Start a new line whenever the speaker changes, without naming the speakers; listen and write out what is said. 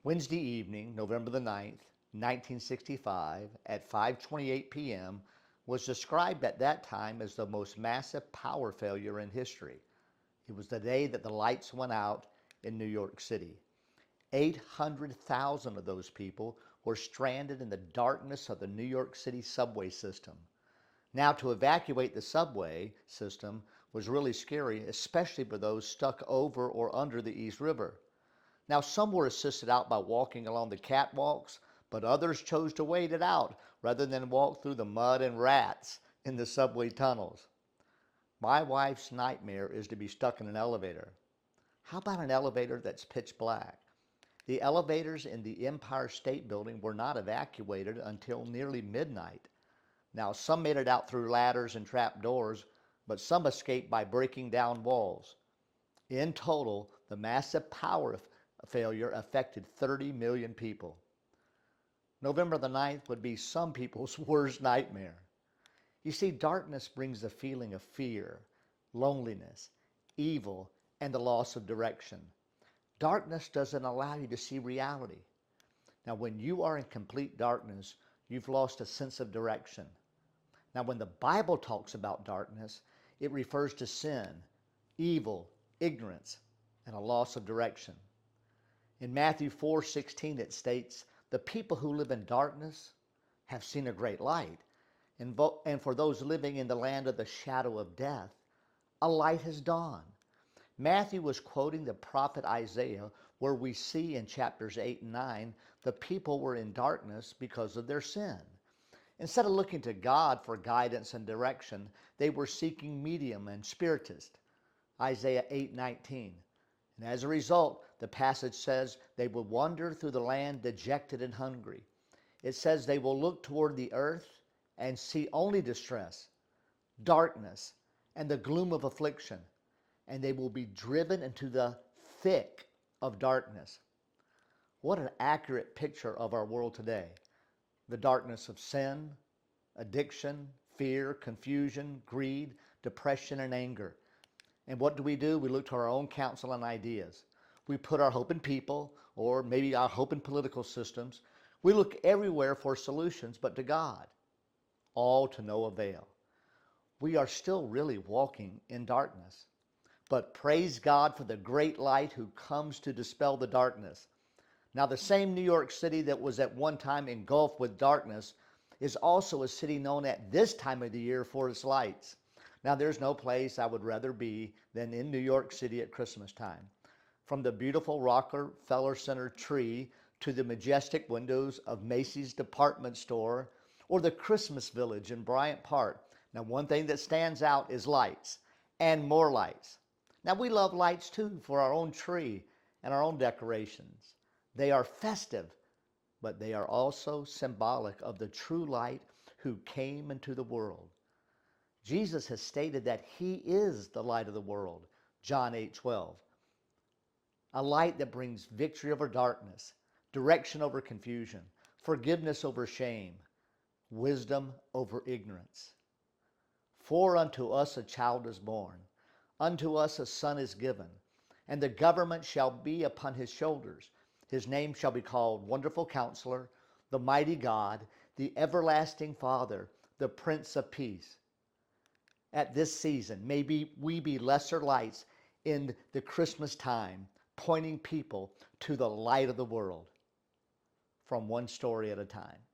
Wednesday evening, November the 9th, 1965, at 5:28 p.m., was described at that time as the most massive power failure in history. It was the day that the lights went out in New York City. 800,000 of those people were stranded in the darkness of the New York City subway system. Now, to evacuate the subway system was really scary, especially for those stuck over or under the East River. Now, some were assisted out by walking along the catwalks, but others chose to wait it out rather than walk through the mud and rats in the subway tunnels. My wife's nightmare is to be stuck in an elevator. How about an elevator that's pitch black? The elevators in the Empire State Building were not evacuated until nearly midnight. Now, some made it out through ladders and trap doors, but some escaped by breaking down walls. In total, the massive power failure affected 30 million people. November the 9th would be some people's worst nightmare. You see, darkness brings a feeling of fear, loneliness, evil, and the loss of direction. Darkness doesn't allow you to see reality. Now, when you are in complete darkness, you've lost a sense of direction. Now, when the Bible talks about darkness, it refers to sin, evil, ignorance, and a loss of direction. In Matthew 4:16, it states, "The people who live in darkness have seen a great light. And for those living in the land of the shadow of death, a light has dawned." Matthew was quoting the prophet Isaiah, where we see in chapters 8 and 9, the people were in darkness because of their sin. Instead of looking to God for guidance and direction, they were seeking medium and spiritist. Isaiah 8:19. And as a result, the passage says they will wander through the land dejected and hungry. It says they will look toward the earth and see only distress, darkness, and the gloom of affliction, and they will be driven into the thick of darkness. What an accurate picture of our world today. The darkness of sin, addiction, fear, confusion, greed, depression, and anger. And what do? We look to our own counsel and ideas. We put our hope in people, or maybe our hope in political systems. We look everywhere for solutions but to God, all to no avail. We are still really walking in darkness. But praise God for the great light who comes to dispel the darkness. Now, the same New York City that was at one time engulfed with darkness is also a city known at this time of the year for its lights. Now, there's no place I would rather be than in New York City at Christmas time. From the beautiful Rockefeller Center tree to the majestic windows of Macy's department store or the Christmas Village in Bryant Park. Now, one thing that stands out is lights and more lights. Now, we love lights too for our own tree and our own decorations. They are festive, but they are also symbolic of the true light who came into the world. Jesus has stated that he is the light of the world, John 8:12. A light that brings victory over darkness, direction over confusion, forgiveness over shame, wisdom over ignorance. For unto us a child is born, unto us a son is given, and the government shall be upon his shoulders. His name shall be called Wonderful Counselor, the Mighty God, the Everlasting Father, the Prince of Peace. At this season, maybe we be lesser lights in the Christmas time, pointing people to the light of the world, from one story at a time.